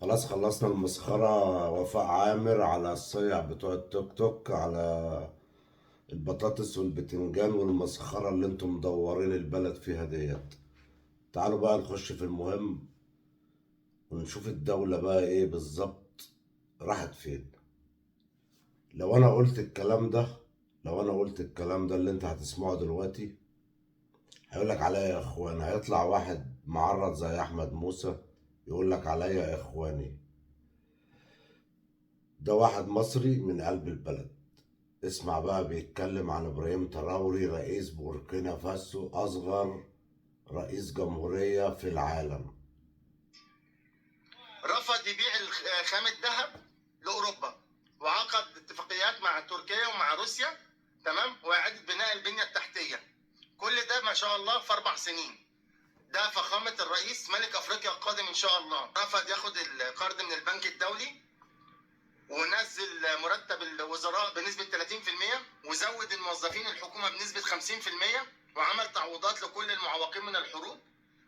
خلاص خلصنا المسخرة. وفاء عامر على الصيع بتوع التوك توك، على البطاطس والبتنجان والمسخرة اللي انتم مدورين البلد فيها ديت. تعالوا بقى نخش في المهم ونشوف الدولة بقى ايه بالظبط راحت فين. لو انا قلت الكلام ده لو انا قلت الكلام ده اللي انت هتسمعه دلوقتي، هيقولك عليا يا اخوان. هيطلع واحد معرض زي احمد موسى يقولك عليا يا اخواني. ده واحد مصري من قلب البلد. اسمع بقى، بيتكلم عن ابراهيم تراوري رئيس بوركينا فاسو، اصغر رئيس جمهورية في العالم. رفض يبيع خام الذهب لاوروبا، وعقد اتفاقيات مع تركيا ومع روسيا، تمام، واعاده بناء البنيه التحتيه. كل ده ما شاء الله في 4 سنين. ده فخامه الرئيس ملك افريقيا القادم ان شاء الله. رفض ياخد القرض من البنك الدولي، ونزل مرتب الوزراء بنسبه 30%، وزود الموظفين الحكومه بنسبه 50%، وعمل تعويضات لكل المعوقين من الحروب،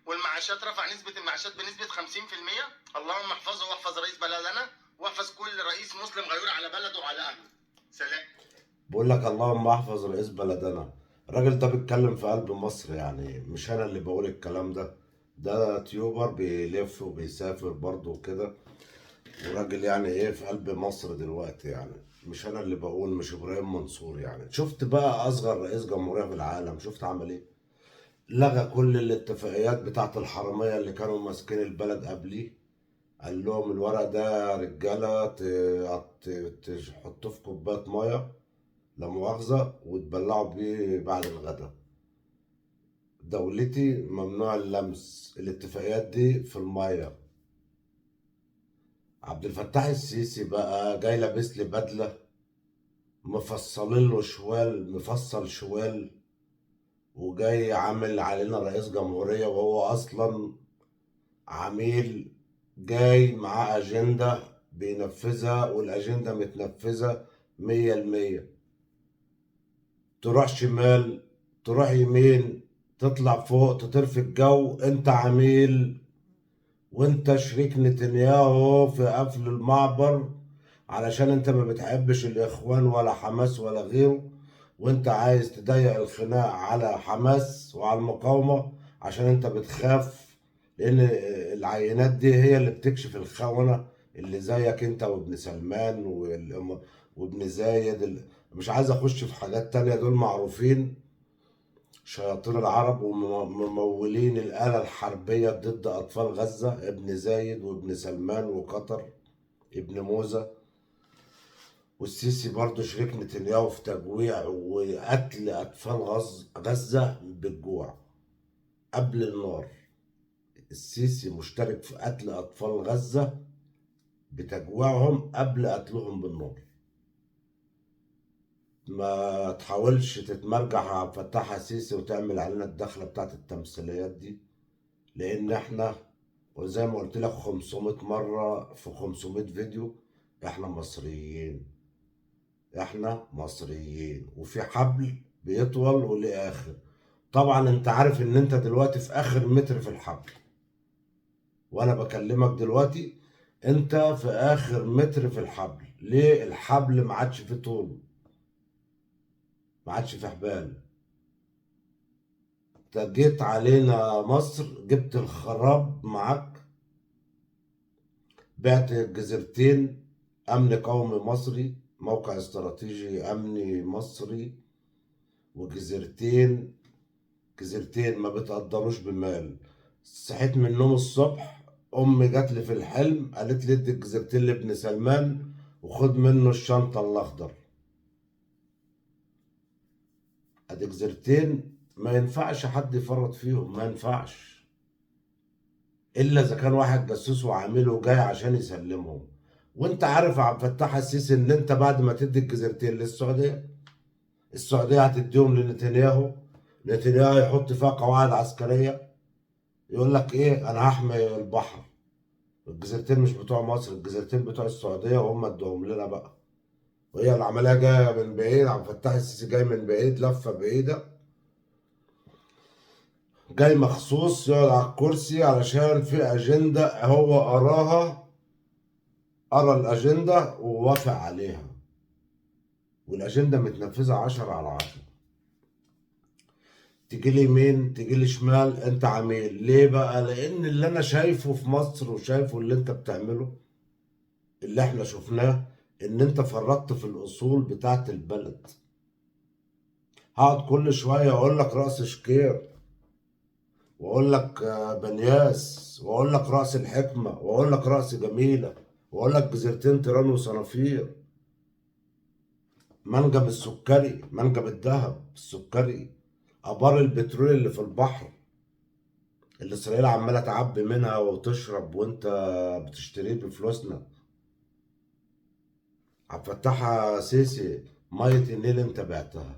والمعاشات رفع نسبة المعاشات بنسبة 50%. اللهم احفظه واحفظ رئيس بلدنا، واحفظ كل رئيس مسلم غيور على بلده وعلى أهله. سلام. بقول لك اللهم احفظ رئيس بلدنا. الراجل ده بيتكلم في قلب مصر، يعني مش انا اللي بقول الكلام ده. ده تيوبر بيلف وبيسافر برضه وكده، وراجل يعني ايه في قلب مصر دلوقتي. يعني مش انا اللي بقول، مش ابراهيم منصور. يعني شفت بقى اصغر رئيس جمهورية في العالم، شفت عمل ايه؟ لغى كل الاتفاقيات بتاعت الحرامية اللي كانوا ماسكين البلد قبليه. قال لهم الورق ده يا رجالة تحطوه في كوباية مية، لا مؤاخذة، وتبلعوا بيه بعد الغداء. دولتي ممنوع اللمس الاتفاقيات دي في المية. عبد الفتاح السيسي بقى جاي لابس لي بدلة، مفصلين له شوال، مفصل شوال، وجاي عامل علينا رئيس جمهورية، وهو أصلا عميل جاي معاه أجندة بينفذها، والأجندة متنفذة 100%. تروح شمال، تروح يمين، تطلع فوق، تطير في الجو، انت عميل. وانت شريك نتنياهو في قفل المعبر، علشان انت ما بتحبش الاخوان ولا حماس ولا غيره، وانت عايز تضيق الخناق على حماس وعلى المقاومة، عشان انت بتخاف، لان العينات دي هي اللي بتكشف الخونة اللي زيك انت وابن سلمان وابن زايد مش عايز اخش في حاجات تانية. دول معروفين شياطين العرب وممولين الآلة الحربية ضد أطفال غزة، ابن زايد وابن سلمان وقطر ابن موزة. والسيسي برضه شريك نتنياهو في تجويع وقتل أطفال غزة بالجوع قبل النار. السيسي مشترك في قتل أطفال غزة بتجويعهم قبل قتلهم بالنار. ما تحاولش تتمرجح على عبد الفتاح السيسي وتعمل علينا الدخلة بتاعت التمثيليات دي، لان احنا، وزي ما قلت لك 500 مرة في 500 فيديو، احنا مصريين. احنا مصريين، وفي حبل بيطول وليه اخر. طبعا انت عارف ان انت دلوقتي في اخر متر في الحبل، وانا بكلمك دلوقتي انت في اخر متر في الحبل. ليه؟ الحبل ما عادش فيه طول، ما عادش فيه حبال. انت جيت علينا مصر، جبت الخراب معاك، بعت الجزيرتين. أمن قومي مصري، موقع استراتيجي أمني مصري، وجزيرتين. جزيرتين ما بتقدروش بمال. صحيت من النوم الصبح، أمي جات لي في الحلم قالت لي ادي الجزيرتين لابن سلمان وخد منه الشنطة الأخضر. أدي جزيرتين ما ينفعش حد يفرط فيهم، ما ينفعش، إلا إذا كان واحد جاسوس وعامله جاي عشان يسلمهم. وانت عارف يا عبد الفتاح السيسي ان انت بعد ما تدي الجزيرتين للسعوديه، السعوديه هتديهم لنتنياهو. نتنياهو يحط فيها قواعد عسكريه، يقول لك ايه، انا هحمي البحر. الجزيرتين مش بتوع مصر، الجزيرتين بتوع السعوديه، وهم ادوهم لنا بقى. وهي العمليه جايه من بعيد، عبد الفتاح السيسي جاي من بعيد، لفه بعيده، جاي مخصوص يقعد على الكرسي علشان في اجنده هو قراها قرا الاجنده ووافق عليها، والاجنده متنفذه 10/10. تيجي لي يمين تيجي لي شمال، انت عميل. ليه بقى؟ لان اللي انا شايفه في مصر وشايفه اللي انت بتعمله، اللي احنا شفناه، ان انت فرطت في الاصول بتاعت البلد. هقعد كل شويه اقول لك رأس شكير، واقول لك بنياس، واقول لك رأس الحكمه، واقول لك رأس جميله، واقول لك جزيرتين تيران وصنافير، منجم السكري، منجم الذهب السكري، ابار البترول اللي في البحر اللي اسرائيل عماله تعبي منها وتشرب وانت بتشتريه بفلوسنا. عبد الفتاح سيسي، ميه النيل انت بعتها.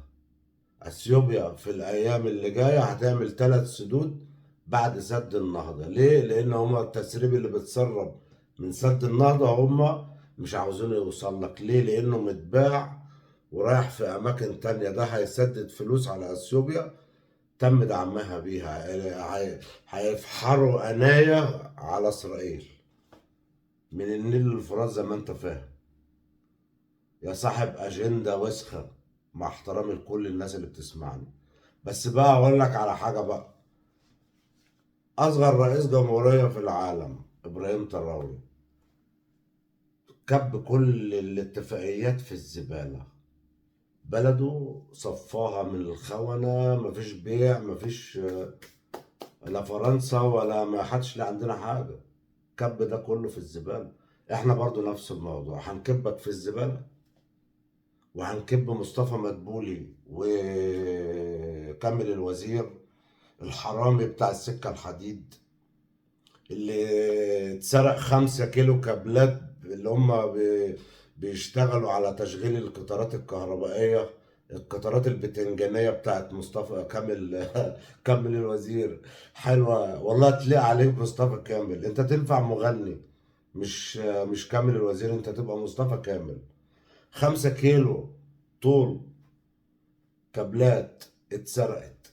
اثيوبيا في الايام اللي جايه هتعمل 3 سدود بعد سد النهضه. ليه؟ لان هما التسريب اللي بتسرب من سد النهضه هما مش عاوزين يوصل لك. ليه؟ لانه متباع ورايح في اماكن تانية. ده هيسدد فلوس على اثيوبيا تم دعمها بيها. هيفحروا قناية على اسرائيل من النيل للفرات زي ما انت فاهم. يا صاحب اجندة وسخة، مع احترامي لكل الناس اللي بتسمعني. بس بقى اقول لك على حاجة بقى. اصغر رئيس جمهورية في العالم ابراهيم تراوري كب كل الاتفاقيات في الزبالة. بلده صفاها من الخونة، مفيش بيع، مفيش لا فرنسا ولا ما حدش ليه عندنا حاجة. كب ده كله في الزبالة. احنا برضو نفس الموضوع، هنكبك في الزبالة، وهنكب مصطفى مدبولي وكامل الوزير الحرامي بتاع السكة الحديد اللي اتسرق 5 كيلو كابلات اللي هم بيشتغلوا على تشغيل القطارات الكهربائية، القطارات البتنجانية بتاعت مصطفى كامل. كامل الوزير حلوة والله، تليق عليك مصطفى كامل. انت تنفع مغني، مش كامل الوزير، انت تبقى مصطفى كامل. 5 كيلو طول كابلات اتسرقت،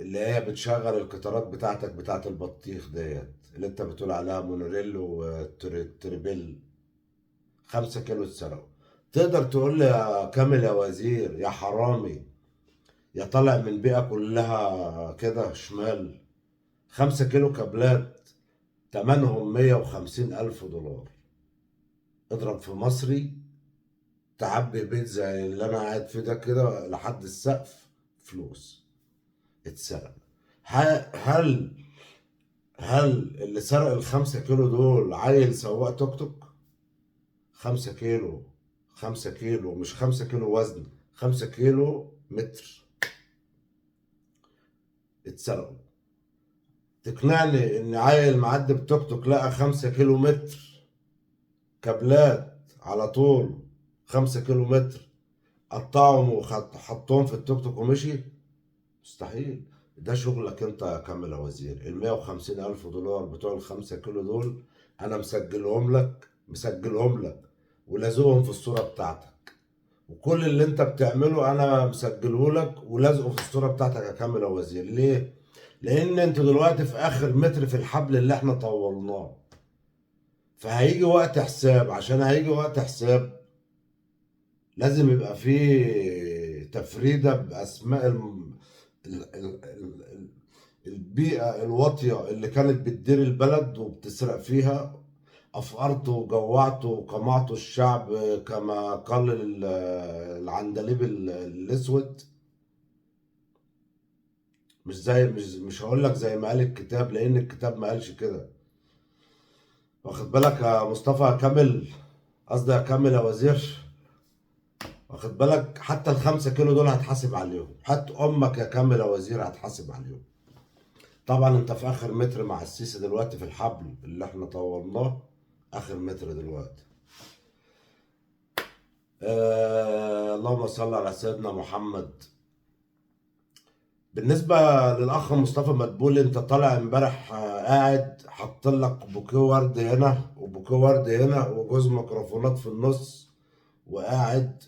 اللي هي بتشغل القطارات بتاعتك بتاعت البطيخ ديت اللي انت بتقول عليها مونوريل وتريبيل. 5 كيلو اتسرقوا. تقدر تقول لي يا كامل يا وزير يا حرامي يا طالع من بيئة كلها كده شمال، 5 كيلو كابلات تمنهم 150,000 دولار. اضرب في مصري تعبي بيت زي اللي انا قاعد فيه ده كده لحد السقف فلوس اتسرق. هل اللي سرق ال5 كيلو دول عيل سواق توك توك؟ 5 كيلو، 5 كيلو مش 5 كيلو وزن، 5 كيلو متر اتسرقوا. تقنعني ان عيل معدي بتوك توك لقى 5 كيلو متر كابلات على طول 5 كيلو متر، قطعهم وحطهم في التوك توك ومشي؟ مستحيل. ده شغلك انت يا كامل يا وزير. ال150,000 دولار بتوع ال5 كيلو دول انا مسجلهم لك ولازقهم في الصورة بتاعتك. وكل اللي انت بتعمله انا مسجله لك ولازقه في الصورة بتاعتك يا كامل يا وزير. ليه؟ لان انت دلوقتي في اخر متر في الحبل اللي احنا طولناه. فهيجي وقت حساب. عشان هيجي وقت حساب لازم يبقى فيه تفريدة بأسماء البيئة الواطية اللي كانت بتدير البلد وبتسرق فيها. أفقرت وجوعت وقمعت الشعب كما قال العندليب الأسود. مش هقول لك زي ما قال الكتاب، لأن الكتاب ما قالش كده. واخد بالك يا مصطفى كامل، قصدي يا كامل يا وزير؟ واخد بالك؟ حتى ال5 كيلو دول هتحاسب عليهم، حتى امك يا كامل يا وزير هتحاسب عليهم. طبعا انت في اخر متر مع السيسي دلوقتي في الحبل اللي احنا طورناه، اخر متر دلوقتي. اللهم صل على سيدنا محمد. بالنسبة للأخ مصطفى مدبول، أنت طالع امبارح قاعد حاط لك بوكيه ورد هنا وبوكيه ورد هنا وجوز ميكروفونات في النص، وقاعد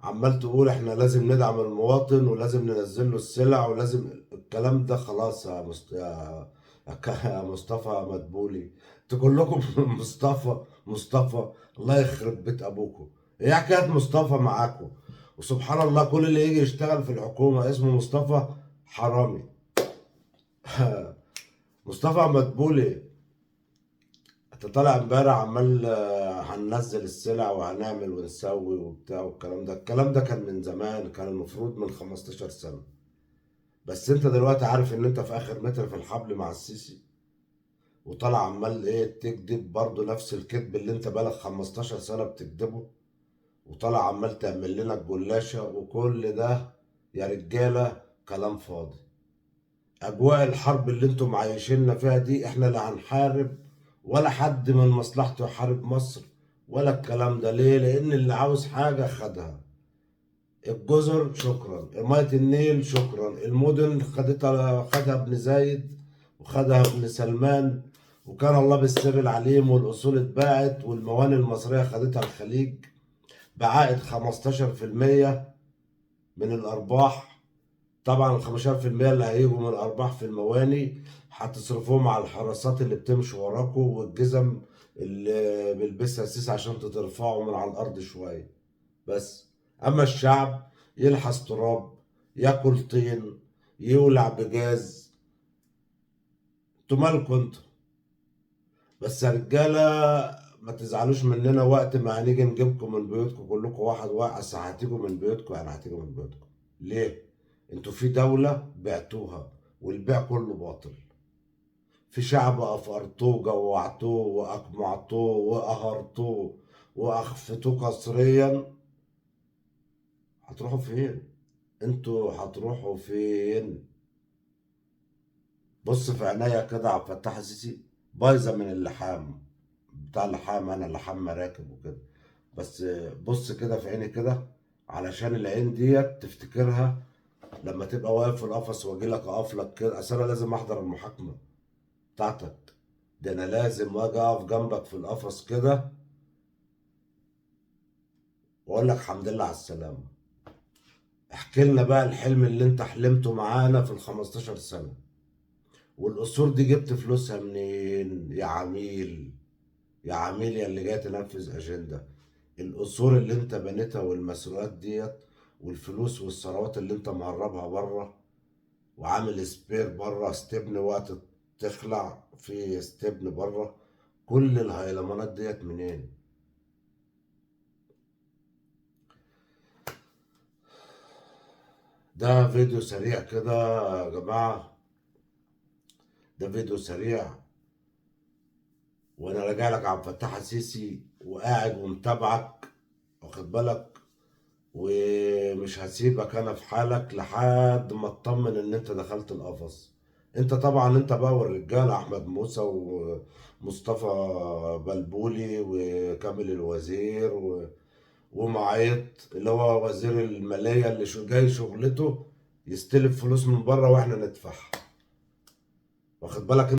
عمال تقول احنا لازم ندعم المواطن ولازم ننزل له السلع ولازم الكلام ده. خلاص يا مصطفى مدبولي، انتوا كلكم مصطفى مصطفى، الله يخرب بيت ابوكم. ايه حكايه مصطفى معاكم؟ وسبحان الله كل اللي يجي يشتغل في الحكومه اسمه مصطفى حرامي. مصطفى مدبولي، انت طالع امبارح عمال هننزل السلع وهنعمل ونسوي وبتاع والكلام ده. الكلام ده كان من زمان، كان المفروض من 15 سنه. بس انت دلوقتي عارف ان انت في اخر متر في الحبل مع السيسي، وطالع عمال ايه تكذب برضه نفس الكذب اللي انت بقالك 15 سنة بتكذبه، وطالع عمال تعمل لنا الجلاشة، وكل ده يا رجالة كلام فاضي. اجواء الحرب اللي انتم عايشيننا فيها دي احنا لا هنحارب، ولا حد من مصلحته يحارب مصر ولا الكلام ده. ليه؟ لان اللي عاوز حاجة خدها. الجزر شكرا، مية النيل شكرا، المدن خدها ابن زايد وخدها ابن سلمان، وكان الله بالسر العليم، والأصول اتباعت، والموانئ المصرية خدتها الخليج بعائد 15% من الأرباح. طبعا ال 15% اللي هيجوا من الأرباح في الموانئ هتصرفوهم على الحراسات اللي بتمشي وراكوا، والجزم اللي بيلبسها السيس عشان ترفعوا من على الأرض شوية بس. اما الشعب يلحس تراب، ياكل طين، يولع بجاز. انتوا مالكوا انتوا؟ بس يا رجاله ما تزعلوش مننا، وقت ما هنيجي نجيبكم من بيوتكم كلكم واحد واحد، اصل هتيجوا من بيوتكم، يعني هتيجوا من بيوتكم. ليه؟ انتوا في دولة بعتوها، والبيع كله باطل. في شعب افقرتوه، جوعتوه واقمعتوه وقهرتوه واخفتوه قسريا. هتروحوا فين؟ انتوا هتروحوا فين؟ بص في عينيا كده عبد الفتاح السيسي، بايظه من اللحام، بتاع اللحام، انا لحام مراكب وكده. بس بص كده في عيني كده، علشان العين ديت تفتكرها لما تبقى واقف في القفص واجي لك اقف لك كده. اصل انا لازم احضر المحاكمه بتاعتك، ده انا لازم واجي اقف جنبك في القفص كده واقول لك الحمد لله على السلامه. احكي لنا بقى الحلم اللي انت حلمته معانا في ال 15 سنه، والقصور دي جبت فلوسها منين يا عميل؟ يا عميل يا اللي جاي تنفذ اجنده. القصور اللي انت بنيتها والمسروقات ديت والفلوس والثروات اللي انت مهربها بره، وعامل سبير بره، استبن وقت تخلع في استبن بره، كل الهيلمانات ديت منين؟ ده فيديو سريع كده يا جماعة، ده فيديو سريع، وانا راجع لك عبد الفتاح السيسي وقاعد ومتابعك، واخد بالك؟ ومش هسيبك انا في حالك لحد ما اطمن ان انت دخلت القفص. انت طبعا انت بقى والرجاله احمد موسى ومصطفى بلبولي وكامل الوزير ومعيط اللي هو وزير الماليه اللي جاي شغلته يستلف فلوس من بره واحنا ندفعها، واخد بالك؟